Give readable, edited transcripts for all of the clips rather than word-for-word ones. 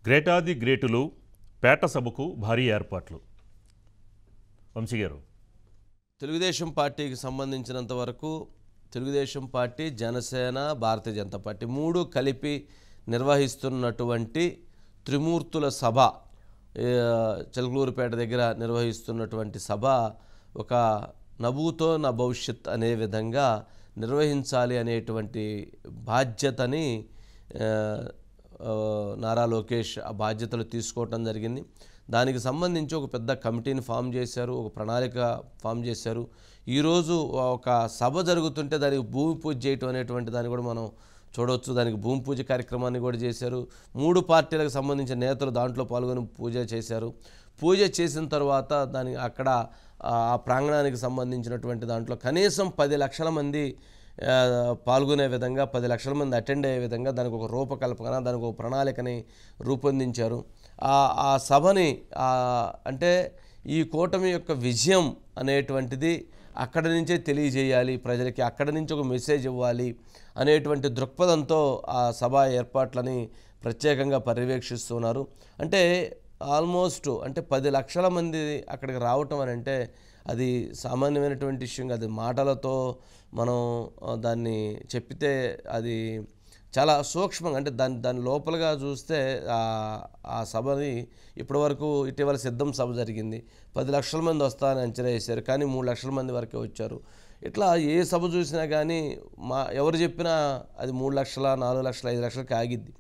గ్రేటాది గ్రేటులు పేట సభకు భారీ ఏర్పాట్లు. వంశీ గారు, తెలుగుదేశం పార్టీకి సంబంధించినంత వరకు తెలుగుదేశం పార్టీ, జనసేన, భారతీయ జనతా పార్టీ మూడు కలిపి నిర్వహిస్తున్నటువంటి త్రిమూర్తుల సభ, చిలకలూరుపేట దగ్గర నిర్వహిస్తున్నటువంటి సభ ఒక నభూతో నా భవిష్యత్ అనే విధంగా నిర్వహించాలి అనేటువంటి బాధ్యతని నారా లోకేష్ ఆ బాధ్యతలు తీసుకోవటం జరిగింది. దానికి సంబంధించి ఒక పెద్ద కమిటీని ఫామ్ చేశారు, ఒక ప్రణాళిక ఫామ్ చేశారు. ఈరోజు ఒక సభ జరుగుతుంటే దానికి భూమి పూజ చేయటం అనేటువంటి దాన్ని కూడా మనం చూడవచ్చు. దానికి భూమి పూజ కార్యక్రమాన్ని కూడా చేశారు. మూడు పార్టీలకు సంబంధించిన నేతలు దాంట్లో పాల్గొని పూజ చేశారు. పూజ చేసిన తర్వాత దానికి అక్కడ ఆ ప్రాంగణానికి సంబంధించినటువంటి దాంట్లో కనీసం 10 లక్షల మంది పాల్గొనే విధంగా, 10 లక్షల మంది అటెండ్ అయ్యే విధంగా దానికి ఒక రూపకల్పన, దానికి ఒక ప్రణాళికని రూపొందించారు. ఆ సభని అంటే ఈ కూటమి యొక్క విజయం అనేటువంటిది అక్కడి నుంచే తెలియజేయాలి ప్రజలకి, అక్కడి నుంచి ఒక మెసేజ్ ఇవ్వాలి అనేటువంటి దృక్పథంతో ఆ సభ ఏర్పాట్లని ప్రత్యేకంగా పర్యవేక్షిస్తున్నారు. అంటే ఆల్మోస్ట్ 10 లక్షల మంది అక్కడికి రావటం అని అంటే అది సామాన్యమైనటువంటి విషయం కాదు. మాటలతో మనం దాన్ని చెప్పితే అది చాలా సూక్ష్మంగా, అంటే దాని లోపలగా చూస్తే ఆ సభని ఇప్పటివరకు ఇటీవల సిద్ధం సభ జరిగింది. 10 లక్షల మంది వస్తారని అంచనా వేశారు, కానీ 3 లక్షల మంది వరకే వచ్చారు. ఇట్లా ఏ సభ చూసినా కానీ ఎవరు చెప్పినా అది 3 లక్షల, 4 లక్షల, 5 లక్షలకి ఆగిద్ది.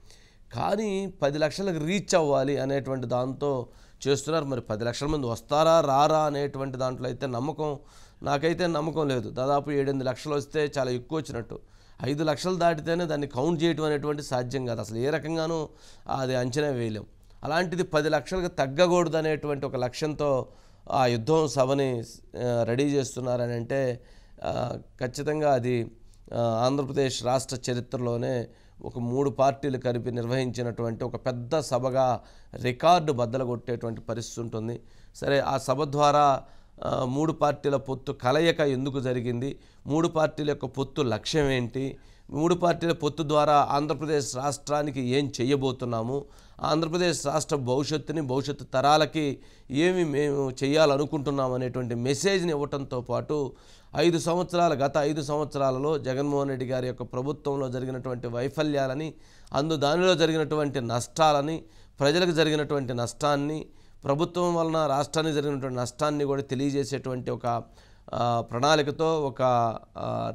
కానీ 10 లక్షలకు రీచ్ అవ్వాలి అనేటువంటి దాంతో చేస్తున్నారు. మరి 10 లక్షల మంది వస్తారా రారా అనేటువంటి దాంట్లో అయితే నాకైతే నమ్మకం లేదు. దాదాపు 7-8 లక్షలు వస్తే చాలా ఎక్కువ వచ్చినట్టు. 5 లక్షలు దాటితేనే దాన్ని కౌంట్ చేయడం అనేటువంటి సాధ్యం కాదు, అసలు ఏ రకంగానూ అది అంచనా వేయలేం. అలాంటిది 10 లక్షలకు తగ్గకూడదు అనేటువంటి ఒక లక్ష్యంతో ఆ యుద్ధం సభని రెడీ చేస్తున్నారని అంటే ఖచ్చితంగా అది ఆంధ్రప్రదేశ్ రాష్ట్ర చరిత్రలోనే ఒక 3 పార్టీలు కలిపి నిర్వహించినటువంటి ఒక పెద్ద సభగా రికార్డు బద్దలు కొట్టేటువంటి పరిస్థితి ఉంటుంది. సరే, ఆ సభ ద్వారా 3 పార్టీల పొత్తు కలయిక ఎందుకు జరిగింది, 3 పార్టీల యొక్క పొత్తు లక్ష్యం ఏంటి, 3 పార్టీల పొత్తు ద్వారా ఆంధ్రప్రదేశ్ రాష్ట్రానికి ఏం చేయబోతున్నాము, ఆంధ్రప్రదేశ్ రాష్ట్ర భవిష్యత్తు తరాలకి ఏమి మేము చేయాలనుకుంటున్నాం అనేటువంటి మెసేజ్ని ఇవ్వటంతో పాటు గత 5 సంవత్సరాలలో జగన్మోహన్ రెడ్డి గారి యొక్క ప్రభుత్వంలో జరిగినటువంటి వైఫల్యాలని, దానిలో జరిగినటువంటి నష్టాలని, ప్రజలకు జరిగినటువంటి నష్టాన్ని, ప్రభుత్వం వలన రాష్ట్రానికి జరిగినటువంటి నష్టాన్ని కూడా తెలియజేసేటువంటి ఒక ప్రణాళికతో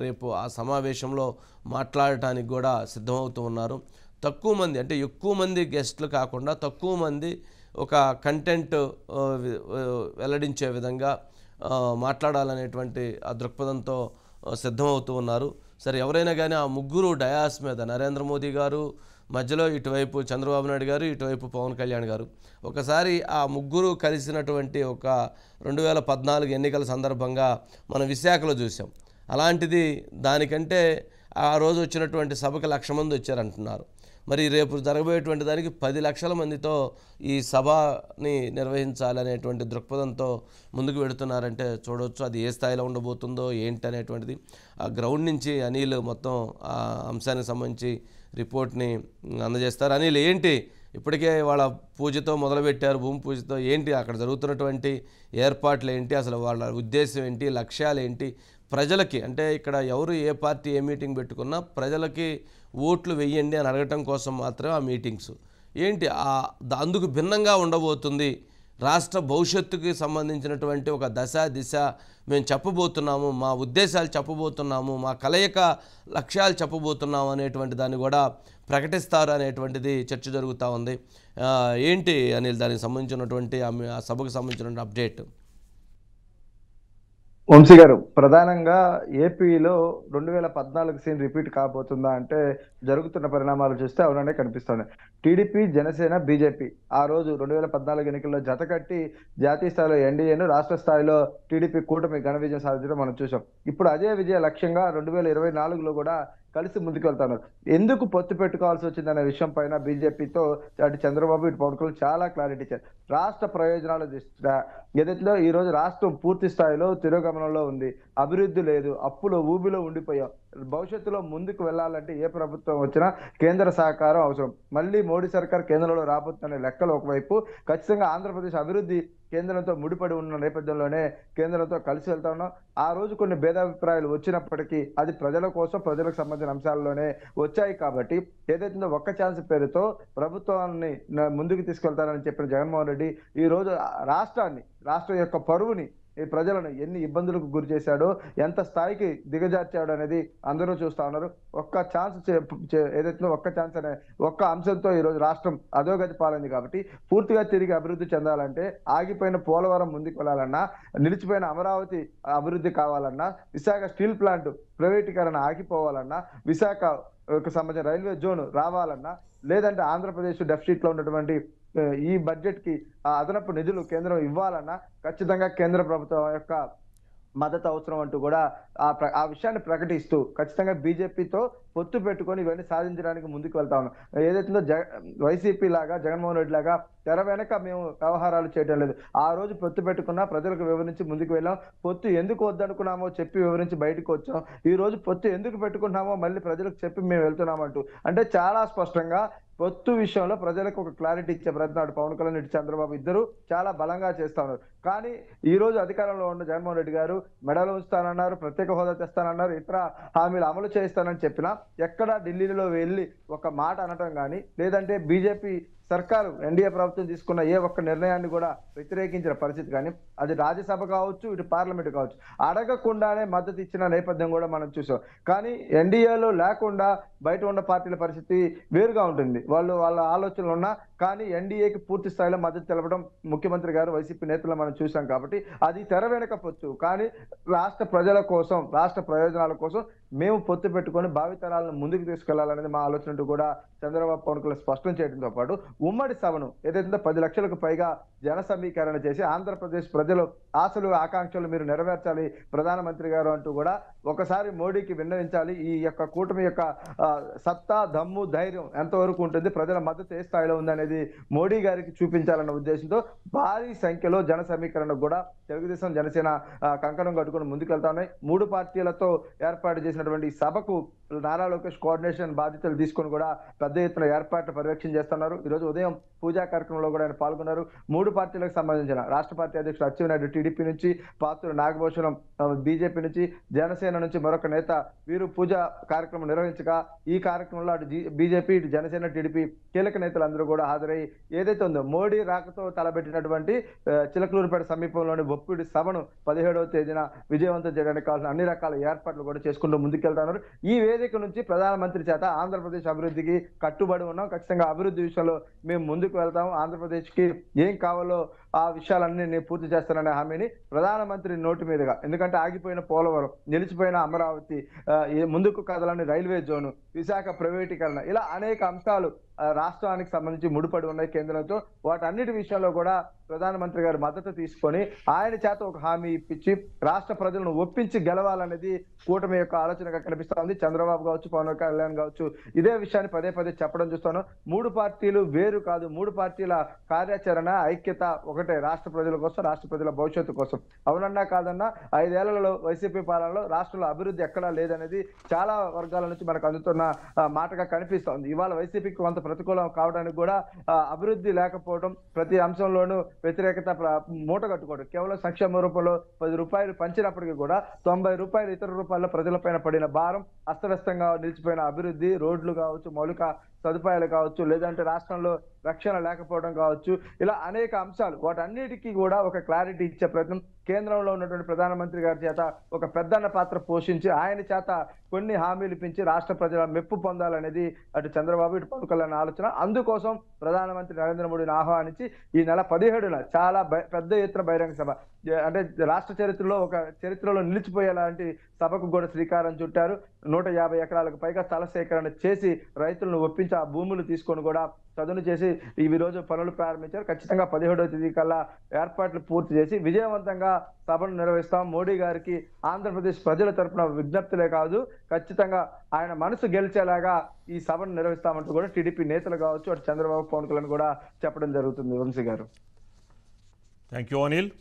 రేపు ఆ సమావేశంలో మాట్లాడటానికి కూడా సిద్ధమవుతూ ఉన్నారు. తక్కువ మంది, అంటే ఎక్కువ మంది గెస్టులు కాకుండా తక్కువ మంది ఒక కంటెంట్ వెల్లడించే విధంగా మాట్లాడాలనేటువంటి ఆ దృక్పథంతో సిద్ధమవుతూ ఉన్నారు. సరే, ఎవరైనా కానీ ఆ ముగ్గురు డయాస్ మీద, నరేంద్ర మోదీ గారు మధ్యలో, ఇటువైపు చంద్రబాబు నాయుడు గారు, ఇటువైపు పవన్ కళ్యాణ్ గారు, ఒకసారి ఆ ముగ్గురు కలిసినటువంటి ఒక 2014 ఎన్నికల సందర్భంగా మనం విశాఖలో చూసాం. అలాంటిది దానికంటే ఆ రోజు వచ్చినటువంటి సభకు 1,00,000 మంది వచ్చారంటున్నారు. మరి రేపు జరగబోయేటువంటి దానికి 10 లక్షల మందితో ఈ సభని నిర్వహించాలనేటువంటి దృక్పథంతో ముందుకు వెళుతున్నారంటే చూడవచ్చు అది ఏ స్థాయిలో ఉండబోతుందో ఏంటి అనేటువంటిది. ఆ గ్రౌండ్ నుంచి అనిల్ మొత్తం ఆ అంశానికి సంబంధించి రిపోర్ట్ని అందజేస్తారు. అనిల్, ఏంటి ఇప్పటికే వాళ్ళ పూజతో మొదలుపెట్టారు, భూమి పూజతో, ఏంటి అక్కడ జరుగుతున్నటువంటి ఏర్పాట్లు ఏంటి, అసలు వాళ్ళ ఉద్దేశం ఏంటి, లక్ష్యాలు ఏంటి, ప్రజలకి, అంటే ఇక్కడ ఎవరు ఏ పార్టీ ఏ మీటింగ్ పెట్టుకున్నా ప్రజలకి ఓట్లు వెయ్యండి అని అడగటం కోసం మాత్రమే ఆ మీటింగ్స్ ఏంటి, అందుకు భిన్నంగా ఉండబోతుంది. రాష్ట్ర భవిష్యత్తుకి సంబంధించినటువంటి ఒక దిశ మేము చెప్పబోతున్నాము, మా ఉద్దేశాలు చెప్పబోతున్నాము, మా కలయిక లక్ష్యాలు చెప్పబోతున్నాము అనేటువంటి దాన్ని కూడా ప్రకటిస్తారు అనేటువంటిది చర్చ జరుగుతూ ఉంది. ఏంటి అనిల్ దానికి సంబంధించినటువంటి ఆ సభకు సంబంధించినటువంటి అప్డేట్? వంశీ గారు, ప్రధానంగా ఏపీలో 2014 సీన్ రిపీట్ కాబోతుందా అంటే జరుగుతున్న పరిణామాలు చూస్తే అవుననే కనిపిస్తుంది. టీడీపీ, జనసేన, బీజేపీ ఆ రోజు 2014 ఎన్నికల్లో జతకట్టి జాతీయ స్థాయిలో ఎన్డీఏను, రాష్ట్ర స్థాయిలో టీడీపీ కూటమి ఘన విజయం సాధించడం మనం చూసాం. ఇప్పుడు అదే విజయ లక్ష్యంగా 2024లో కూడా కలిసి ముందుకు వెళ్తున్నారు. ఎందుకు పొత్తు పెట్టుకోవాల్సి వచ్చిందనే విషయం పైన బీజేపీతో అటు చంద్రబాబు, ఇటు పవన్ కళ్యాణ్ చాలా క్లారిటీ ఇచ్చారు. రాష్ట్ర ప్రయోజనాల దృష్ట్యా ఏదైతే ఈ రోజు రాష్ట్రం పూర్తి స్థాయిలో తిరోగమనంలో ఉంది, అభివృద్ధి లేదు, అప్పులో ఊబిలో ఉండిపోయాం. భవిష్యత్తులో ముందుకు వెళ్ళాలంటే ఏ ప్రభుత్వం వచ్చినా కేంద్ర సహకారం అవసరం. మళ్ళీ మోడీ సర్కార్ కేంద్రంలో రాబోతున్న లెక్కలు ఒకవైపు, ఖచ్చితంగా ఆంధ్రప్రదేశ్ అభివృద్ధి కేంద్రంతో ముడిపడి ఉన్న నేపథ్యంలోనే కేంద్రంతో కలిసి వెళ్తా ఉన్నాం. ఆ రోజు కొన్ని భేదాభిప్రాయాలు వచ్చినప్పటికీ అది ప్రజల కోసం, ప్రజలకు సంబంధించిన అంశాల్లోనే వచ్చాయి. కాబట్టి ఏదైతుందో ఒక్క ఛాన్స్ పేరుతో ప్రభుత్వాన్ని ముందుకు తీసుకెళ్తారని చెప్పిన జగన్మోహన్ రెడ్డి ఈ రోజు రాష్ట్రం యొక్క పరువుని, ఈ ప్రజలను ఎన్ని ఇబ్బందులకు గురి చేశాడో, ఎంత స్థాయికి దిగజార్చాడు అనేది అందరూ చూస్తా ఉన్నారు. ఒక్క ఛాన్స్ ఏదైతే ఒక్క ఛాన్స్ అనే ఒక్క అంశంతో ఈ రోజు రాష్ట్రం అధోగతి పాలైంది. కాబట్టి పూర్తిగా తిరిగి అభివృద్ధి చెందాలంటే, ఆగిపోయిన పోలవరం ముందుకు వెళ్ళాలన్నా, నిలిచిపోయిన అమరావతి అభివృద్ధి కావాలన్నా, విశాఖ స్టీల్ ప్లాంట్ ప్రైవేటీకరణ ఆగిపోవాలన్నా, విశాఖ సంబంధించిన రైల్వే జోన్ రావాలన్నా, లేదంటే ఆంధ్రప్రదేశ్ డెఫిసిట్ లో ఉన్నటువంటి ఈ బడ్జెట్ కి అదనపు నిధులు కేంద్రం ఇవ్వాలన్నా ఖచ్చితంగా కేంద్ర ప్రభుత్వం యొక్క మద్దతు అవసరం అంటూ కూడా ఆ విషయాన్ని ప్రకటిస్తూ ఖచ్చితంగా బీజేపీతో పొత్తు పెట్టుకొని ఇవన్నీ సాధించడానికి ముందుకు వెళ్తా ఉన్నాం. ఏదైతుందో వైసీపీ లాగా, జగన్మోహన్ రెడ్డి లాగా తెర వెనక మేము వ్యవహారాలు చేయడం లేదు. ఆ రోజు పొత్తు పెట్టుకున్నా, ప్రజలకు వివరించి ముందుకు వెళ్ళాం. పొత్తు ఎందుకు వద్దనుకున్నామో చెప్పి వివరించి బయటకు వచ్చాం. ఈ రోజు పొత్తు ఎందుకు పెట్టుకున్నామో మళ్ళీ ప్రజలకు చెప్పి మేము వెళ్తున్నామంటూ, అంటే చాలా స్పష్టంగా పొత్తు విషయంలో ప్రజలకు ఒక క్లారిటీ ఇచ్చే ప్రయత్నం పవన్ కళ్యాణ్, ఇటు చంద్రబాబు ఇద్దరు చాలా బలంగా చేస్తా ఉన్నారు. కానీ ఈ రోజు అధికారంలో ఉన్న జగన్మోహన్ రెడ్డి గారు మెడలు ఉంచుతానన్నారు, ప్రత్యేక హోదా తెస్తానన్నారు, ఇతర హామీలు అమలు చేస్తానని చెప్పినా ఎక్కడా ఢిల్లీలో వెళ్ళి ఒక మాట అనటం కానీ, లేదంటే బీజేపీ సర్కారు ఎన్డీఏ ప్రభుత్వం తీసుకున్న ఏ ఒక్క నిర్ణయాన్ని కూడా వ్యతిరేకించిన పరిస్థితి కానీ, అది రాజ్యసభ కావచ్చు, ఇటు పార్లమెంట్ కావచ్చు, అడగకుండానే మద్దతు ఇచ్చిన నేపథ్యం కూడా మనం చూసాం. కానీ ఎన్డీఏలో లేకుండా బయట ఉన్న పార్టీల పరిస్థితి వేరుగా ఉంటుంది. వాళ్ళ ఆలోచనలు ఉన్నా కానీ ఎన్డీఏకి పూర్తి స్థాయిలో మద్దతు తెలపడం ముఖ్యమంత్రి గారు, వైసీపీ నేతలు మనం చూసాం. కాబట్టి అది తెర వెనకపోవచ్చు. కానీ రాష్ట్ర ప్రజల కోసం, రాష్ట్ర ప్రయోజనాల కోసం మేము పొత్తు పెట్టుకొని భావితరాలను ముందుకు తీసుకెళ్లాలనేది మా ఆలోచన కూడా చంద్రబాబు, పవన్ కళ్యాణ్ స్పష్టం చేయడంతో పాటు ఉమ్మడి సభను ఏదైతే 10 లక్షలకు పైగా జన సమీకరణ చేసి ఆంధ్రప్రదేశ్ ప్రజలు ఆశలు, ఆకాంక్షలు మీరు నెరవేర్చాలి ప్రధానమంత్రి గారు అంటూ కూడా ఒకసారి మోడీకి విన్నవించాలి. ఈ యొక్క కూటమి యొక్క సత్తా, దమ్ము, ధైర్యం ఎంతవరకు ఉంటుంది, ప్రజల మద్దతు ఏ స్థాయిలో ఉందనేది మోడీ గారికి చూపించాలన్న ఉద్దేశంతో భారీ సంఖ్యలో జన సమీకరణకు కూడా తెలుగుదేశం, జనసేన కంకణం కట్టుకుని ముందుకెళ్తా ఉన్నాయి. 3 పార్టీలతో ఏర్పాటు చేసినటువంటి సభకు నారా లోకేష్ కోఆర్డినేషన్ బాధ్యతలు తీసుకొని కూడా పెద్ద ఎత్తున ఏర్పాట్లు పర్యవేక్షణ చేస్తున్నారు. ఈరోజు ఉదయం పూజా కార్యక్రమంలో కూడా ఆయన పాల్గొన్నారు. 3 పార్టీలకు సంబంధించిన రాష్ట్ర పార్టీ అధ్యక్షుడు అచ్చెన్నాయుడు టీడీపీ నుంచి, పాత్రుడు నాగభూషణం బీజేపీ నుంచి, జనసేన నుంచి మరొక నేత వీరు పూజా కార్యక్రమం నిర్వహించగా, ఈ కార్యక్రమంలో అటు బీజేపీ, ఇటు జనసేన, టీడీపీ కీలక నేతలు అందరూ కూడా హాజరై ఏదైతే ఉందో మోడీ రాకతో తలబెట్టినటువంటి చిలకలూరుపేట సమీపంలోని బొప్పిడి సభను 17వ తేదీన విజయవంతం చేయడానికి కావాల్సిన అన్ని రకాల ఏర్పాట్లు కూడా చేసుకుంటూ ముందుకెళ్తున్నారు. ఈ వేదిక నుంచి ప్రధానమంత్రి చేత ఆంధ్రప్రదేశ్ అభివృద్ధికి కట్టుబడి ఉన్నాం, ఖచ్చితంగా అభివృద్ధి విషయంలో మేము ముందుకు వెళ్తాం, ఆంధ్రప్రదేశ్కి ఏం కావాలో ఆ విషయాలన్నీ నేను పూర్తి చేస్తాననే హామీని ప్రధానమంత్రి నోటి మీదుగా, ఎందుకంటే ఆగిపోయిన పోలవరం, నిలిచిపోయిన అమరావతి, ముందుకు కదలని రైల్వే జోను, విశాఖ ప్రైవేటీకరణ, ఇలా అనేక అంశాలు రాష్ట్రానికి సంబంధించి ముడిపడి ఉన్నాయి కేంద్రంతో. వాటన్నిటి విషయంలో కూడా ప్రధానమంత్రి గారు మద్దతు తీసుకొని ఆయన చేత ఒక హామీ ఇప్పించి రాష్ట్ర ప్రజలను ఒప్పించి గెలవాలనేది కూటమి యొక్క ఆలోచనగా కనిపిస్తా ఉంది. చంద్రబాబు కావచ్చు, పవన్ కళ్యాణ్ కావచ్చు ఇదే విషయాన్ని పదే పదే చెప్పడం చూస్తాను. 3 పార్టీలు వేరు కాదు, 3 పార్టీల కార్యాచరణ, ఐక్యత ఒకటే, రాష్ట్ర ప్రజల కోసం, రాష్ట్ర ప్రజల భవిష్యత్తు కోసం. అవునన్నా కాదన్నా 5 ఏళ్లలో వైసీపీ పాలనలో రాష్ట్రంలో అభివృద్ధి ఎక్కడా లేదనేది చాలా వర్గాల నుంచి మనకు అందుతున్న మాటగా కనిపిస్తోంది. ఇవాళ వైసీపీకి కొంత ప్రతికూలం కావడానికి కూడా అభివృద్ధి లేకపోవడం, ప్రతి అంశంలోనూ వ్యతిరేకత మూట కట్టుకోవడం, కేవలం సంక్షేమ రూపంలో 10 రూపాయలు పంచినప్పటికీ కూడా 90 రూపాయలు ఇతర రూపాయల్లో ప్రజలపైన పడిన భారం, అస్తవ్యస్తంగా నిలిచిపోయిన అభివృద్ధి, రోడ్లు కావచ్చు, మౌలిక సదుపాయాలు కావచ్చు, లేదంటే రాష్ట్రంలో రక్షణ లేకపోవడం కావచ్చు, ఇలా అనేక అంశాలు, వాటన్నిటికీ కూడా ఒక క్లారిటీ ఇచ్చే ప్రయత్నం కేంద్రంలో ఉన్నటువంటి ప్రధానమంత్రి గారి చేత ఒక పెద్దన్న పాత్ర పోషించి ఆయన చేత కొన్ని హామీలు ఇప్పించి రాష్ట్ర ప్రజల మెప్పు పొందాలనేది అటు చంద్రబాబు, ఇటు పవన్ కళ్యాణ్ ఆలోచన. అందుకోసం ప్రధానమంత్రి నరేంద్ర మోడీని ఆహ్వానించి ఈ నెల 17న చాలా పెద్ద ఎత్తున బహిరంగ సభ, అంటే రాష్ట్ర చరిత్రలో ఒక చరిత్రలో నిలిచిపోయేలాంటి సభకు కూడా శ్రీకారం చుట్టారు. 150 ఎకరాలకు పైగా స్థల సేకరణ చేసి రైతులను ఒప్పించి ఆ భూములు తీసుకొని కూడా చదును చేసి ఈ రోజు పనులు ప్రారంభించారు. ఖచ్చితంగా 17వ తేదీ కల్లా ఏర్పాట్లు పూర్తి చేసి విజయవంతంగా సభను నిర్వహిస్తాం. మోడీ గారికి ఆంధ్రప్రదేశ్ ప్రజల తరపున విజ్ఞప్తులే కాదు, ఖచ్చితంగా ఆయన మనసు గెలిచేలాగా ఈ సభను నిర్వహిస్తామంటూ కూడా టీడీపీ నేతలు కావచ్చు, అటు చంద్రబాబు, పవన్ కళ్యాణ్ కూడా చెప్పడం జరుగుతుంది. వంశీ గారు. Thank you Anil.